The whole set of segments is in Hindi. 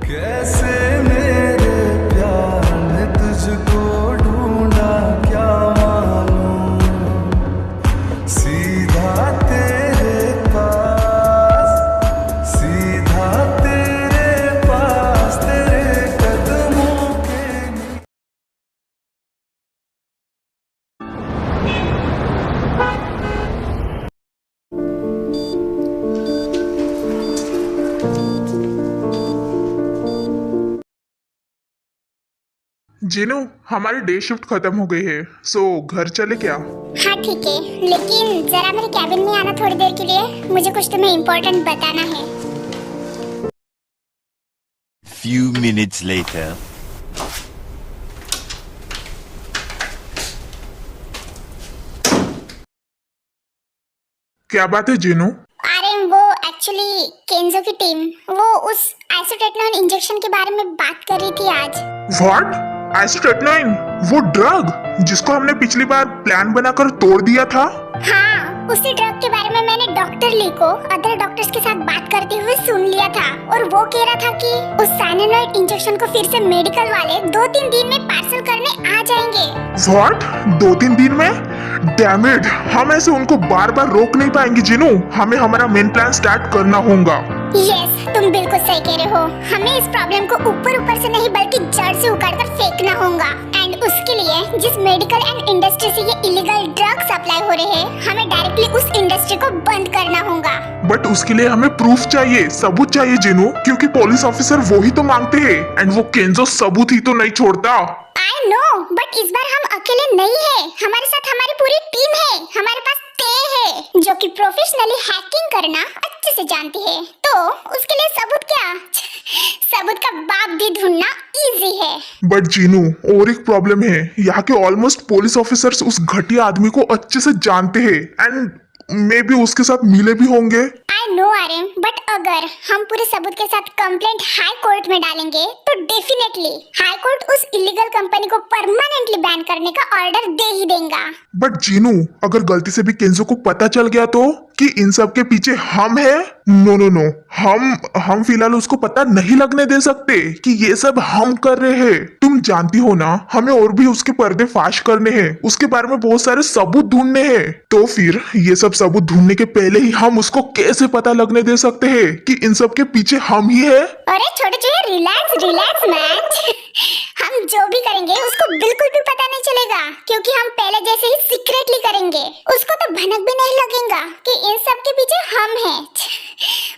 कैसे मेरे प्यार ने तुझको ढूंढा क्या मालूम, सीधा तेरे पास, सीधा तेरे पास, तेरे कदमों के जिनू, हमारी डे शिफ्ट खत्म हो गई है, सो घर चले क्या? हाँ ठीक है, लेकिन जरा मेरे कैबिन में आना थोड़ी देर के लिए। मुझे कुछ तुम्हें इम्पोर्टेंट बताना है। Few minutes later. क्या बात है जिनू? अरे वो एक्चुअली केंजो की टीम वो उस आइसोटेटनॉन इंजेक्शन के बारे में बात कर रही थी आज। व्हाट? आइसोटेटनॉइन, वो ड्रग जिसको हमने पिछली बार प्लान बनाकर तोड़ दिया था? हाँ, उसी ड्रग के बारे में मैंने डॉक्टर ली को अदर डॉक्टर्स के साथ बात करते हुए सुन लिया था, और वो कह रहा था कि उस साइनाइड इंजेक्शन को फिर से मेडिकल वाले 2-3 दिन में पार्सल करने आ जाएंगे। व्हाट? 2-3 दिन में? डैम इट, हम ऐसे उनको बार बार रोक नहीं पाएंगे जिनू। हमें हमारा मेन प्लान स्टार्ट करना होगा। यस, तुम बिल्कुल सही कह रहे हो। हमें इस प्रॉब्लम को ऊपर ऊपर से नहीं बल्कि जड़ से उखाड़कर फेंकना होगा। एंड उसके लिए जिस मेडिकल एंड इंडस्ट्री से ये इलीगल ड्रग सप्लाई हो रहे हैं, हमें डायरेक्टली उस इंडस्ट्री को बंद करना होगा। बट उसके लिए हमें प्रूफ चाहिए, सबूत चाहिए जिनू, क्योंकि पुलिस ऑफिसर वो ही तो मांगते हैं, एंड वो केंजो सबूत ही तो नहीं छोड़ता। आई नो, बट इस बार हम अकेले नहीं है, हमारे साथ हमारी पूरी टीम है। हमारे पास ते है जो कि प्रोफेशनली हैकिंग करना अच्छे से जानती है। तो उसके लिए सबूत क्या, सबूत का बाप भी ढूंढना इजी है। बट जीनू, और एक प्रॉब्लम है। यहाँ के ऑलमोस्ट पुलिस ऑफिसर्स उस घटिया आदमी को अच्छे से जानते हैं, एंड मे भी उसके साथ मिले भी होंगे। आई नो आर्यन, बट अगर हम पूरे सबूत के साथ कंप्लेंट हाई कोर्ट में डालेंगे तो डेफिनेटली हाई कोर्ट उस इलीगल कंपनी को परमानेंटली बैन करने का ऑर्डर दे ही देगा। बट जीनू, अगर गलती से भी केंजो को पता चल गया तो कि इन सब के पीछे हम हैं? नो नो नो, हम फिलहाल उसको पता नहीं लगने दे सकते कि ये सब हम कर रहे हैं। तुम जानती हो ना, हमें और भी उसके पर्दे फाश करने हैं, उसके बारे में बहुत सारे सबूत ढूंढने हैं। तो फिर ये सब सबूत ढूंढने के पहले ही हम उसको कैसे पता लगने दे सकते हैं कि इन सब के पीछे हम ही है? अरे छोटे छोटे रिलैक्स रिलैक्स मैन। हम जो भी करेंगे उसको बिल्कुल भी पता नहीं चलेगा, क्योंकि हम पहले जैसे ही सीक्रेटली करेंगे। उसको तो भनक भी नहीं लगेगा कि इन सब के पीछे हम हैं।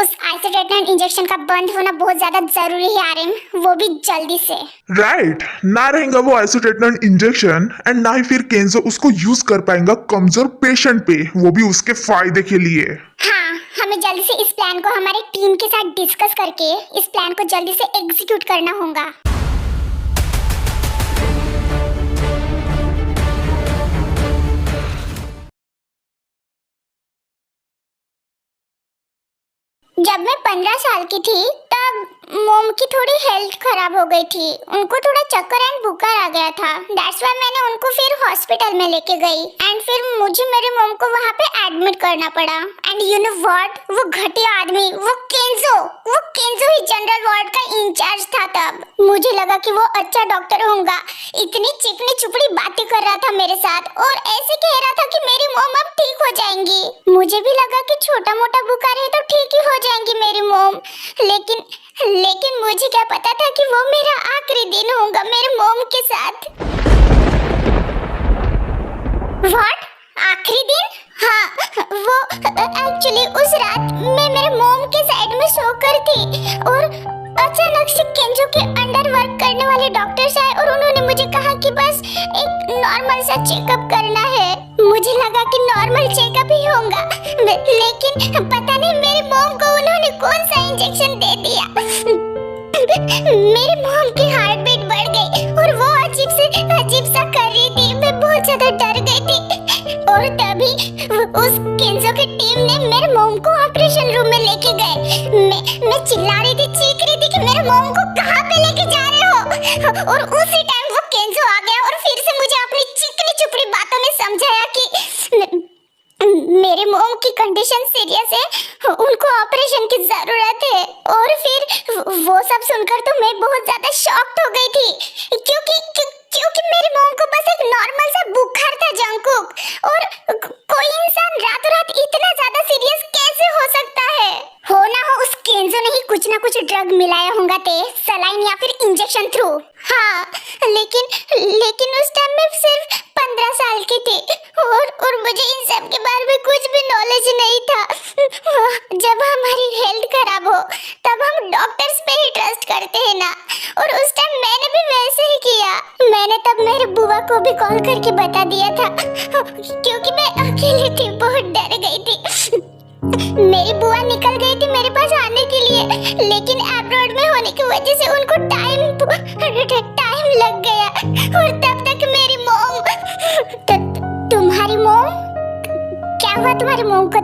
उस आइसोटेटनॉन इंजेक्शन का बंद होना बहुत ज्यादा जरूरी है आर्यन, वो भी जल्दी से। राइट, ना रहेगा वो आइसोटेटनॉन इंजेक्शन, एंड ना ही फिर केंजो उसको यूज कर पाएगा कमजोर पेशेंट पे, वो भी उसके फायदे के लिए। हाँ, हमें जल्दी से इस प्लान को हमारी टीम के साथ डिस्कस करके इस प्लान को जल्दी से एग्जीक्यूट करना होगा। जब मैं 15 साल की थी तब मोम की थोड़ी हेल्थ खराब हो गई थी। उनको थोड़ा चक्कर एंड बुखार आ गया था। दैट्स व्हाई मैंने उनको फिर हॉस्पिटल में लेके गई, एंड फिर मुझे मेरे मोम को वहाँ पे एडमिट करना पड़ा। एंड यू नो व्हाट, वो घटिया आदमी, वो केंजो ही जनरल वार्ड का इंचार्ज था। तब मुझे लगा कि वो अच्छा डॉक्टर होगा। इतनी चिकनी चुपड़ी बातें कर रहा था मेरे साथ, और ऐसे कह रहा था कि मेरी मोम अब ठीक हो जाएंगी। मुझे भी लगा कि छोटा मोटा बुखार है तो ठीक ही हो जाएंगी मेरी मोम, लेकिन मुझे क्या पता था कि वो मेरा आखिरी दिन होगा मेरे मोम के साथ। व्हाट? आखिरी दिन? हाँ, वो एक्चुअली उस रात मैं मेरे मोम के साइड में सोकर थी, और अचानक से केंजो के अंडर वर्क करने वाले डॉक्टर्स आए और उन्होंने मुझे कहा कि बस एक नॉर्मल सा चेकअप करना है। मुझे लगा कि नॉर्मल चेकअप ही होगा, लेकिन पता नहीं मेरी मोम को उन्होंने कौन सा इंजेक्शन दे दिया। मेरी मोम की हार्ट बीट बढ़ गई और वो अजीब सा कर रही थी। मैं बहुत ज्यादा डर गई थी, और तभी उस केंजो की टीम ने मेरे मोम को ऑपरेशन रूम में लेके गए। मैं चिल्ला रही थी, चीख रही थी कि मेरे मोम को कहाँ पे लेके जा रहे हो, और उसी टाइम वो केंजो आ गया और फिर से मुझे अपनी चिकनी चुपड़ी बातों में समझाया कि मेरे मोम की कंडीशन सीरियस है, उनको ऑपरेशन की जरूरत है। और फिर वो सब सुनकर तो मैं बहुत ज्यादा शॉक्ड हो गई थी, क्योंकि मेरी मोम को बस एक नॉर्मल सा बुखार था जंकुक। और कोई इंसान रातों रात इतना ज्यादा सीरियस कैसे हो सकता है? हो ना हो उस केंजो ने ही कुछ ना कुछ ड्रग मिलाया होगा, सलाइन या फिर इंजेक्शन थ्रू। हाँ, लेकिन उस टाइम मैं सिर्फ 15 साल की थी और मुझे इन सब के बारे में कुछ भी नॉलेज नहीं था। जब हमारी हेल्थ खराब हो तब हम डॉक्टर्स पे ही ट्रस्ट करते हैं ना, और उस टाइम मैंने भी वैसे ही किया। मैंने तब मेरे बुआ को भी कॉल करके बता दिया था, क्योंकि मैं अकेली थी, बहुत डर गई थी। मेरी बुआ निकल गई थी मेरे पास आने के लिए, लेकिन अब्रॉड में होने की वजह से उनको टाइम लग गया। और तब तक मेरी मोम तुम्हारी मोम क्या हुआ? तुम्हारी मोम को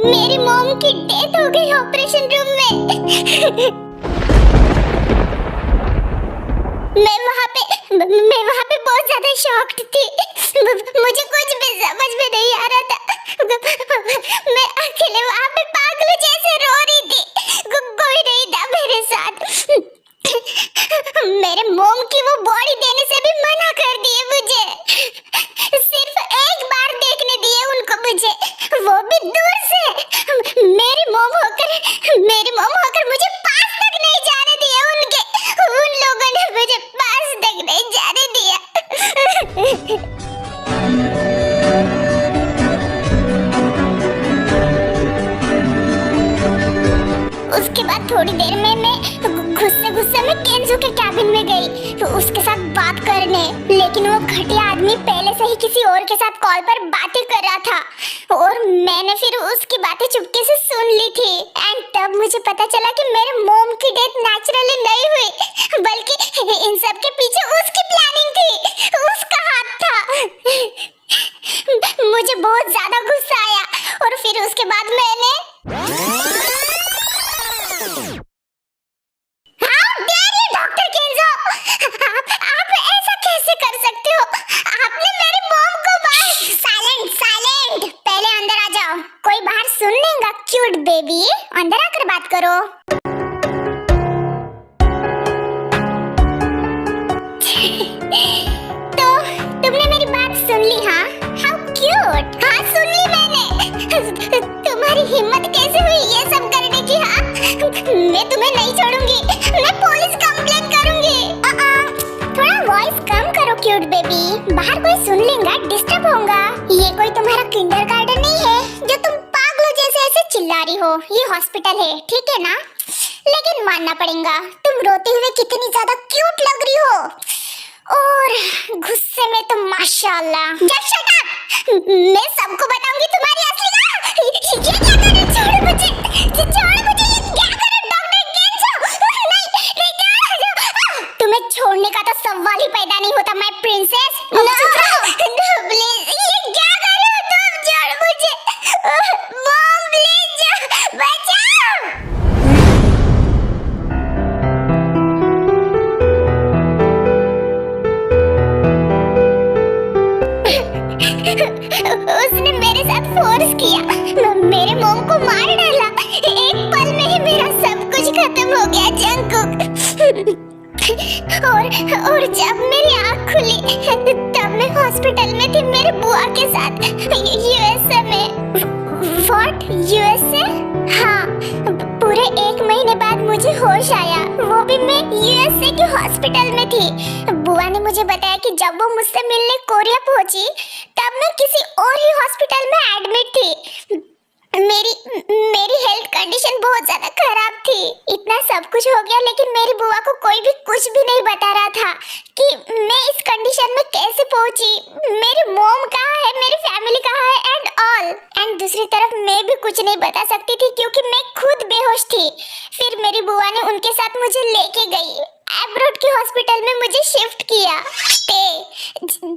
मेरी मोम की डेथ हो गई ऑपरेशन रूम में। मैं वहाँ पे बहुत ज्यादा शॉक्ड थी, मुझे कुछ भी समझ में नहीं आ रहा था। मैं अकेले वहाँ पे पागल जैसे रो रही थी, कोई नहीं था मेरे साथ। मेरे मोम की वो बॉडी देने से भी मना कर दिए मुझे, सिर्फ एक बार देखने दिए उनको मुझे, वो भी दूर से। मेरी मोम होकर मुझे पास तक नहीं जाने दिया उन लोगों ने मुझे पास तक नहीं जाने दिया। उसके बाद थोड़ी देर में मैं गुस्से में केंजो के कैबिन में गई तो उसके साथ बात करने, लेकिन वो घटिया आदमी पहले से ही किसी और के साथ कॉल पर बातें कर रहा था और मैंने फिर उसकी बातें चुपके से सुन ली थी। एंड तब मुझे पता चला कि मेरे मोम की डेथ नेचुरली नहीं हुई, बल्कि इन सब के पीछे उसकी प्लानिंग थी, उसका हाथ था। मुझे बहुत ज्यादा गुस्सा आया और फिर उसके बाद मैंने डॉक्टर केंजो, आप ऐसा कैसे कर सकते हो? आपने मेरी मॉम को साइलेंट, पहले अंदर आ जाओ, कोई बाहर सुन लेगा। क्यूट बेबी, अंदर आकर बात करो। तो तुमने मेरी बात सुन ली? हाँ, हाउ क्यूट। हाँ, सुन ली मैंने। तुम्हारी हिम्मत कैसे हुई ये सब करने की? हाँ, मैं तुम्हें नहीं छोड़ूंगी, मैं पुलिस कंप्लेंट करूंगी। थोड़ा वॉइस कम करो क्यूट बेबी, बाहर कोई सुन लेगा, डिस्टर्ब होगा। ये कोई तुम्हारा किंडरगार्टन नहीं है जो तुम पागलों जैसे ऐसे चिल्ला रही हो, ये हॉस्पिटल है, ठीक है ना? लेकिन मानना पड़ेगा, तुम रोते हुए कितनी ज्यादा क्यूट लग रही हो, और गुस्से में तो माशाल्लाह। जस्ट शट अप, मैं सबको बताऊंगी तुम्हारी असली। ये क्या कर रहे? छोड़ो मुझे, ये क्या कर रहे डॉक्टर केंजो? नहीं, तुम्हें छोड़ने का तो सवाल ही पैदा नहीं होता माय प्रिंसेस। नो प्लीज, ये क्या कर रहे हो तुम? छोड़ो मुझे, मॉम प्लीज बचाओ। उसने मेरे साथ फोर्स किया, मेरे मोम को मार डाला। एक पल में ही मेरा सब कुछ खत्म हो गया जंकुक। और जब मेरी आँख खुली तब मैं हॉस्पिटल में थी मेरे बुआ के साथ, यूएसए में। What, USA? हाँ, पूरे 1 महीने बाद मुझे होश आया, वो भी मैं यूएसए के हॉस्पिटल में थी। बुआ ने मुझे बताया कि जब वो मुझसे मिलने कोरिया पहुंची तब मैं किसी और ही हॉस्पिटल में एडमिट थी। मेरी हेल्थ कंडीशन बहुत ज्यादा खराब थी। इतना सब कुछ हो गया, लेकिन मेरी बुआ को कोई भी कुछ भी नहीं बता रहा था कि मैं इस कंडीशन में कैसे पहुंची, मेरी मॉम कहाँ है, मेरी फैमिली कहाँ है, एंड ऑल। एंड दूसरी तरफ मैं भी कुछ नहीं बता सकती थी क्योंकि मैं खुद बेहोश थी। फिर मेरी बुआ ने उनके साथ मुझे लेके गई एब्रोड की हॉस्पिटल में मुझे शिफ्ट किया।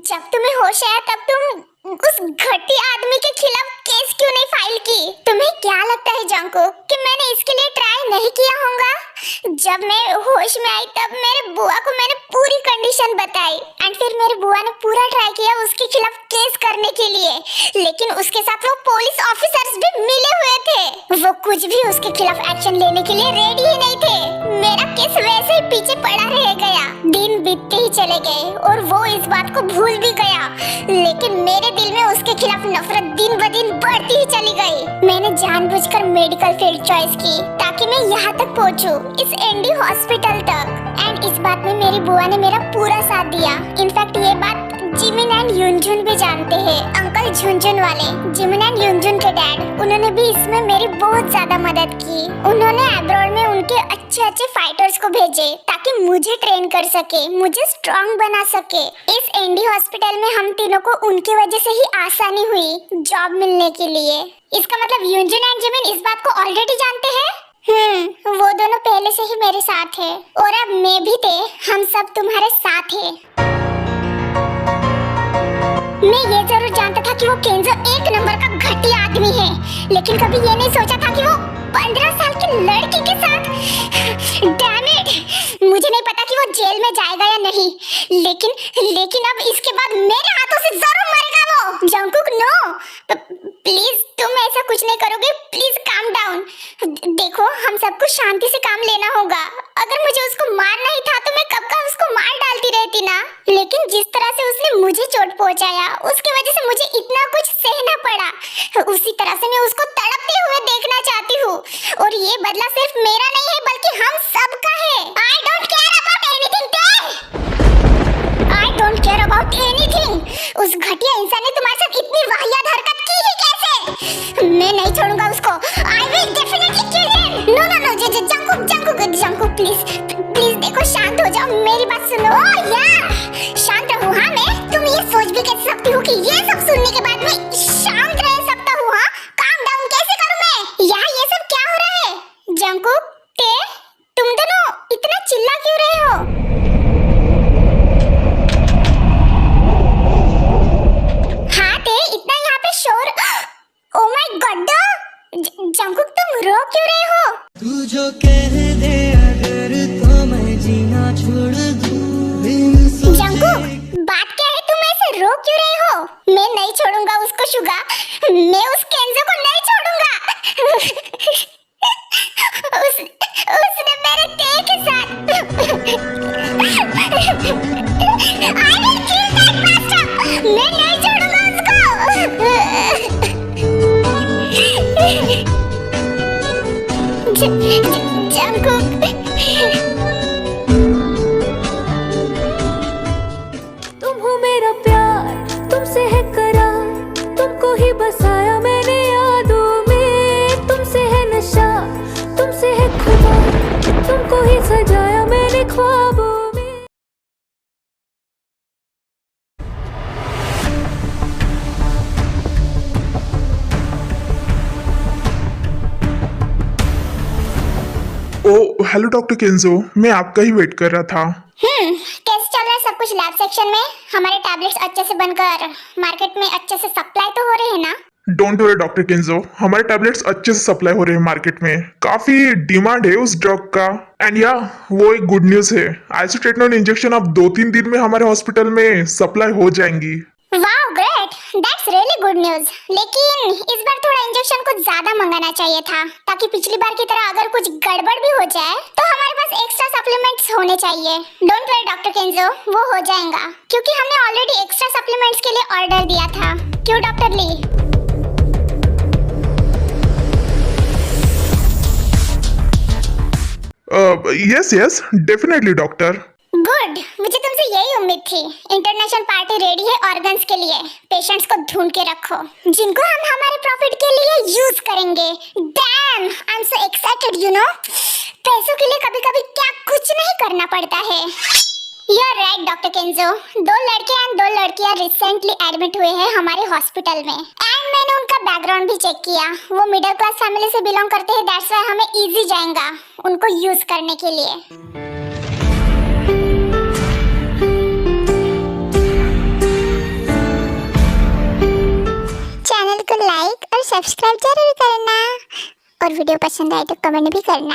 जब तुम्हें होश आया तब तुम उस घटिया आदमी के खिलाफ केस क्यों नहीं फाइल की? तुम्हें क्या लगता है जंकुक कि मैंने इसके लिए ट्राई नहीं किया होगा? जब मैं होश में आई तब मेरे बुआ को मैंने पूरी कंडीशन बताई एंड फिर मेरे बुआ ने पूरा ट्राई किया उसके खिलाफ केस करने के लिए, लेकिन उसके साथ वो पुलिस ऑफिसर्स भी मिले हुए थे। वो कुछ भी उसके खिलाफ एक्शन लेने के लिए रेडी ही नहीं थे। मेरा केस वैसे ही पीछे पड़ा रह गया। दिन बीतते ही चले गए और वो इस बात को भूल भी गया, लेकिन मेरे दिल में उसके खिलाफ नफरत दिन ब दिन बढ़ती ही चली गई। मैंने जानबूझकर मेडिकल फील्ड चॉइस की ताकि मैं यहाँ तक पहुँचूं, इस एनडी हॉस्पिटल तक। एंड इस बात में मेरी बुआ ने मेरा पूरा साथ दिया। इनफैक्ट ये बात जिमिन एंड युनजुन भी जानते हैं, अंकल झुनझुन वाले, जिमिन एंड युनजुन के डैड। उन्होंने भी इसमें मेरी बहुत ज्यादा मदद की। उन्होंने अब्रॉड में उनके अच्छे फाइटर्स को भेजे ताकि मुझे ट्रेन कर सके, मुझे स्ट्रांग बना सके। इस एनडी हॉस्पिटल में हम तीनों को उनकी वजह से ही आसानी हुई जॉब मिलने के लिए। इसका मतलब युनजुन एंड जिमिन इस बात को ऑलरेडी जानते हैं। वो दोनों पहले से ही मेरे साथ है और अब मैं भी थे, हम सब तुम्हारे साथ है। मैं ये जरूर जानता था कि वो केंजो एक नंबर का घटिया आदमी है, लेकिन कभी ये नहीं सोचा था कि वो 15 साल की लड़की के साथ। डैम इट, मुझे नहीं पता कि वो जेल में जाएगा या नहीं, लेकिन अब इसके बाद मेरे हाथों से जरूर मरेगा वो। जंकुक नो, प्लीज तुम ऐसा कुछ नहीं करोगे, प्लीज काम डाउन। देखो हम सबको शांति से काम लेना होगा। अगर मुझे उसको मारना ही था तो मैं कब का उसको मार डालती रहती ना, लेकिन जिस तरह से उसने मुझे चोट पहुंचाया उसकी वजह से मुझे इतना कुछ सहना पड़ा। उसी तरह से मैं उसको तड़पते हुए देखना चाहती हूँ और ये बदला सिर्फ मेरा नहीं है बल्कि हम सबका है। I don't care about anything, I don't care about anything। उस घटिया इंसान ने तुम्हारे साथ इतनी वाहियात हरकत की ही कैसे? मैं नहीं छोड़ूंगा उसको। I will definitely kill him। No no no, Jungkook please देखो, शांत हो जाओ, मेरी बात सुनो। या शांत रहूं? हाँ मैं, तुम ये सोच भी कैसे सकती हो कि ये सब सुनने के बाद मैं शांत रह सकता हूँ? हाँ, काम डाउन कैसे करूँ मैं? यहाँ ये सब क्या हो रहा है? जंकुक, तुम दोनों इतना चिल्ला क्यों रहे हो? हाँ इतना यहाँ पे शोर। ओ माय गॉड, जंकुक तुम रो क्यों रहे हो? तू जो कह दे अगर तो मैं जीना छोड़ दूं। जंकुक बात क्या है, तुम ऐसे रो क्यों रहे हो? मैं नहीं छोड़ूंगा उसको शुगा, मैं उस केंजो को नहीं छोड़ूंगा। उसने मेरे ते के साथ I will kill that bastard। मैं नहीं छोड़ूंगा उसको। जंकुक तुम हो मेरा प्यार, तुमसे है करार, तुमको ही बसाया मैंने यादों में। तुमसे है नशा, तुमसे है खुदा, तुमको ही सजाया मैंने ख्वाबों में। ओ हेलो डॉक्टर केंजो, मैं आपका ही वेट कर रहा था। कैसे चल रहा है सब कुछ लैब सेक्शन में? हमारे टैबलेट्स अच्छे से बनकर मार्केट में अच्छे से सप्लाई तो हो रहे हैं ना? डोंट वरी डॉक्टर केंजो, हमारे टैबलेट्स अच्छे से सप्लाई हो रहे हैं मार्केट में। काफी डिमांड है उस ड्रग का। एंड या वो एक गुड न्यूज है, आइसोट्रेटिनोन इंजेक्शन अब 2-3 दिन में हमारे हॉस्पिटल में सप्लाई हो जाएंगी। Wow great, that's really good news. लेकिन इस बार थोड़ा इंजेक्शन कुछ ज्यादा मंगाना चाहिए था ताकि पिछली बार की तरह अगर कुछ गड़बड़ भी हो जाए तो हमारे पास एक्स्ट्रा सप्लीमेंट्स होने चाहिए। डोंट वरी डॉक्टर केंजो, वो हो जाएगा क्योंकि हमने ऑलरेडी एक्स्ट्रा सप्लीमेंट्स के लिए ऑर्डर दिया था। क्यों doctor Lee? Yes definitely doctor. Good, मुझे तुमसे यही उम्मीद थी। इंटरनेशनल पार्टी रेडी है ऑर्गन्स के लिए। पेशेंट्स को ढूंढ के रखो जिनको हम हमारे प्रॉफिट के लिए यूज करेंगे। Dam, I am so excited you know. पैसों के लिए कभी कभी क्या कुछ नहीं करना पड़ता है। यू आर राइट डॉक्टर केंजो, 2 लड़के एंड 2 लड़कियां रिसेंटली एडमिट हुए हैं हमारे हॉस्पिटल में एंड मैंने उनका बैकग्राउंड भी चेक किया। वो मिडिल क्लास फैमिली से बिलोंग करते हैं, दैट्स व्हाई हमें इजी जाएगा उनको यूज करने के लिए। और वीडियो पसंद आए तो कमेंट भी करना।